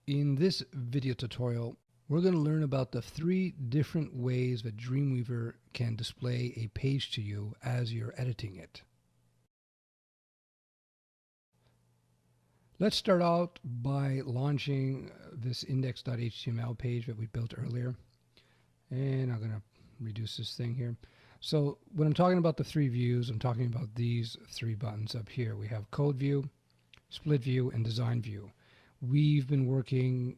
In this video tutorial, we're going to learn about the 3 different ways that Dreamweaver can display a page to you as you're editing it. Let's start out by launching this index.html page that we built earlier. And I'm going to reduce this thing here. So when I'm talking about the 3 views, I'm talking about these 3 buttons up here. We have code view, split view, and design view. We've been working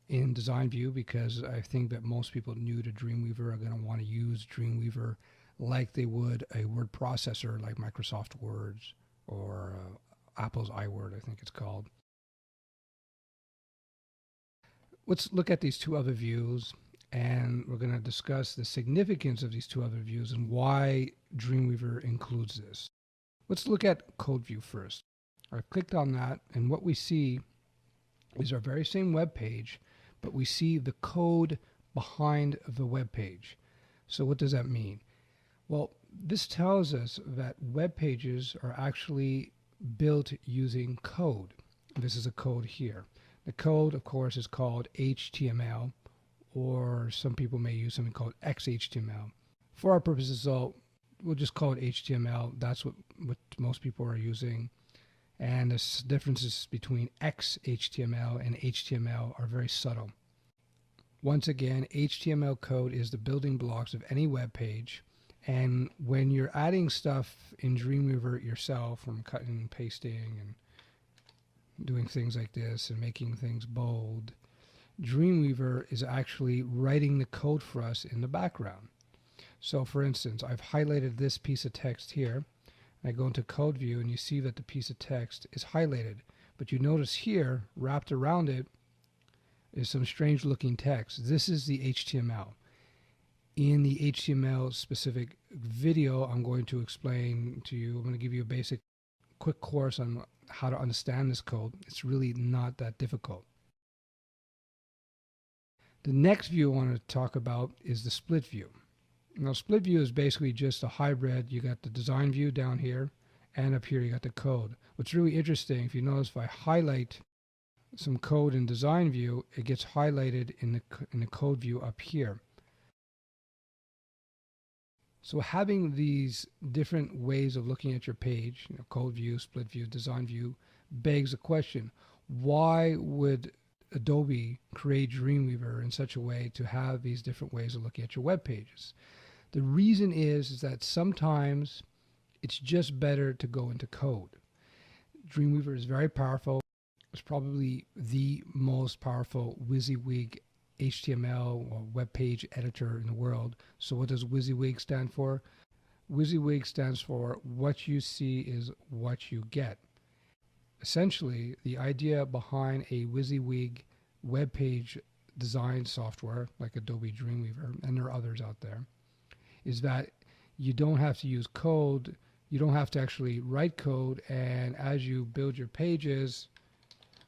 in design view because I think that most people new to Dreamweaver are going to want to use Dreamweaver like they would a word processor like Microsoft Word or Apple's iWord, I think it's called. Let's look at these 2 other views, and we're going to discuss the significance of these 2 other views and why Dreamweaver includes this. Let's look at code view first. I've clicked on that, and what we see is our very same web page, but we see the code behind the web page. So what does that mean? Well, this tells us that web pages are actually built using code. This is a code here. The code, of course, is called HTML, or some people may use something called XHTML. For our purposes, though, we'll just call it HTML. That's what most people are using. And the differences between XHTML and HTML are very subtle. Once again, HTML code is the building blocks of any web page. And when you're adding stuff in Dreamweaver yourself, from cutting and pasting and doing things like this and making things bold, Dreamweaver is actually writing the code for us in the background. So for instance, I've highlighted this piece of text here. I go into code view and you see that the piece of text is highlighted, but you notice here wrapped around it is some strange looking text. This is the HTML. In the HTML specific video, I'm going to explain to you, I'm going to give you a basic quick course on how to understand this code. It's really not that difficult. The next view I want to talk about is the split view. Now, split view is basically just a hybrid. You got the design view down here, and up here you got the code. What's really interesting, if you notice, if I highlight some code in design view, it gets highlighted in the code view up here. So having these different ways of looking at your page, code view, split view, design view, begs the question: why would Adobe create Dreamweaver in such a way to have these different ways of looking at your web pages? The reason is that sometimes it's just better to go into code. Dreamweaver is very powerful. It's probably the most powerful WYSIWYG HTML or web page editor in the world. So what does WYSIWYG stand for? WYSIWYG stands for what you see is what you get. Essentially, the idea behind a WYSIWYG web page design software like Adobe Dreamweaver, and there are others out there, is that you don't have to use code, you don't have to actually write code, and as you build your pages,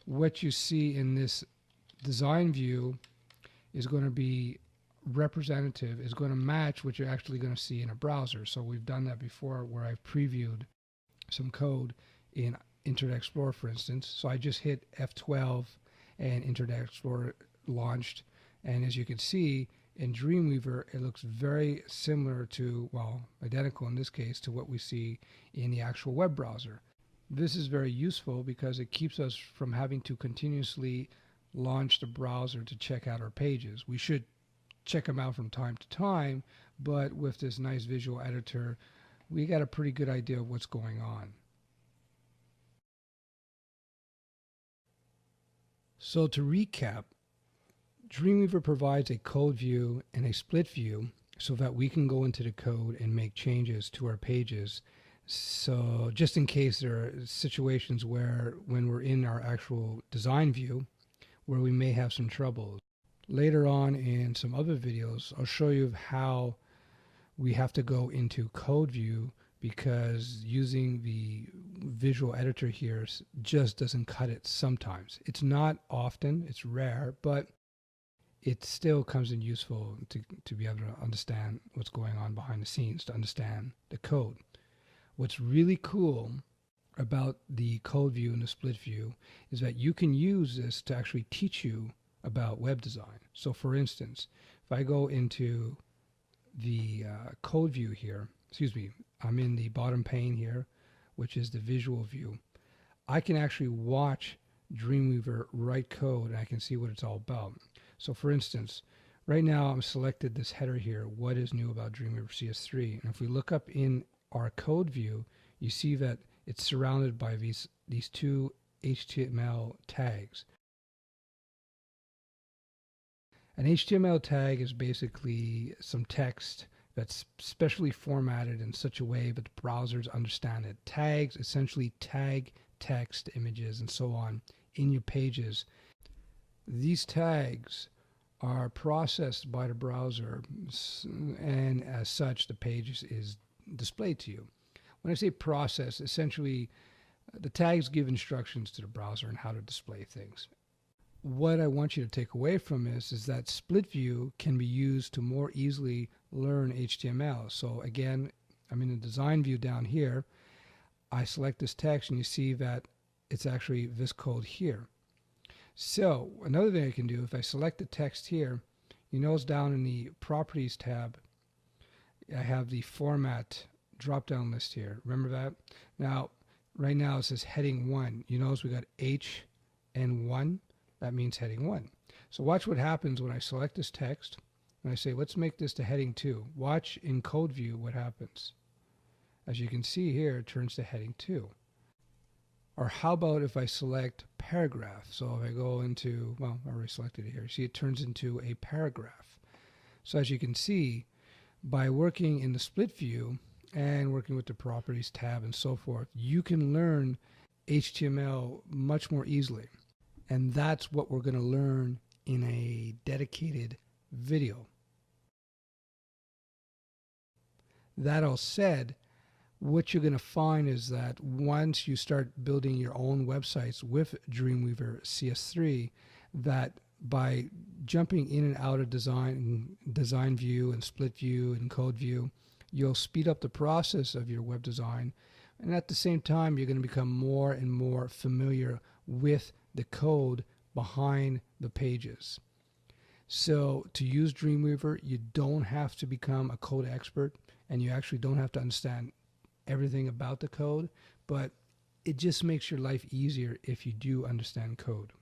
what you see in this design view is going to be representative, is going to match what you're actually going to see in a browser. So we've done that before where I've previewed some code in Internet Explorer, for instance. So I just hit F12 and Internet Explorer launched, and as you can see, in Dreamweaver, it looks very similar to, well, identical in this case, to what we see in the actual web browser. This is very useful because it keeps us from having to continuously launch the browser to check out our pages. We should check them out from time to time, but with this nice visual editor, we got a pretty good idea of what's going on. So to recap, Dreamweaver provides a code view and a split view so that we can go into the code and make changes to our pages. So just in case there are situations where when we're in our actual design view where we may have some trouble. Later on in some other videos, I'll show you how we have to go into code view because using the visual editor here just doesn't cut it sometimes. It's not often, it's rare, but it still comes in useful to be able to understand what's going on behind the scenes, to understand the code. What's really cool about the code view and the split view is that you can use this to actually teach you about web design. So for instance, if I go into the code view here, excuse me, I'm in the bottom pane here, which is the visual view. I can actually watch Dreamweaver write code and I can see what it's all about. So for instance, right now I'm selected this header here, what is new about Dreamweaver CS3. And if we look up in our code view, you see that it's surrounded by these two HTML tags. An HTML tag is basically some text that's specially formatted in such a way that the browsers understand it. Tags essentially tag text, images, and so on in your pages. These tags are processed by the browser, and as such, the page is displayed to you. When I say process, essentially the tags give instructions to the browser on how to display things. What I want you to take away from this is that split view can be used to more easily learn HTML. So again, I'm in the design view down here. I select this text and you see that it's actually this code here. So another thing I can do, if I select the text here, you notice down in the properties tab, I have the format drop down list here. Remember that? Now, right now it says heading 1. You notice we got H and 1. That means heading 1. So watch what happens when I select this text and I say, let's make this to heading 2. Watch in code view what happens. As you can see here, it turns to heading 2. Or how about if I select paragraph? So if I go into, well, I already selected it here. See, it turns into a paragraph. So as you can see, by working in the split view and working with the properties tab and so forth, you can learn HTML much more easily. And that's what we're going to learn in a dedicated video. That all said, what you're going to find is that once you start building your own websites with Dreamweaver CS3, that by jumping in and out of design view and split view and code view, you'll speed up the process of your web design. And at the same time, you're going to become more and more familiar with the code behind the pages. So to use Dreamweaver, you don't have to become a code expert, and you actually don't have to understand everything about the code, but it just makes your life easier if you do understand code.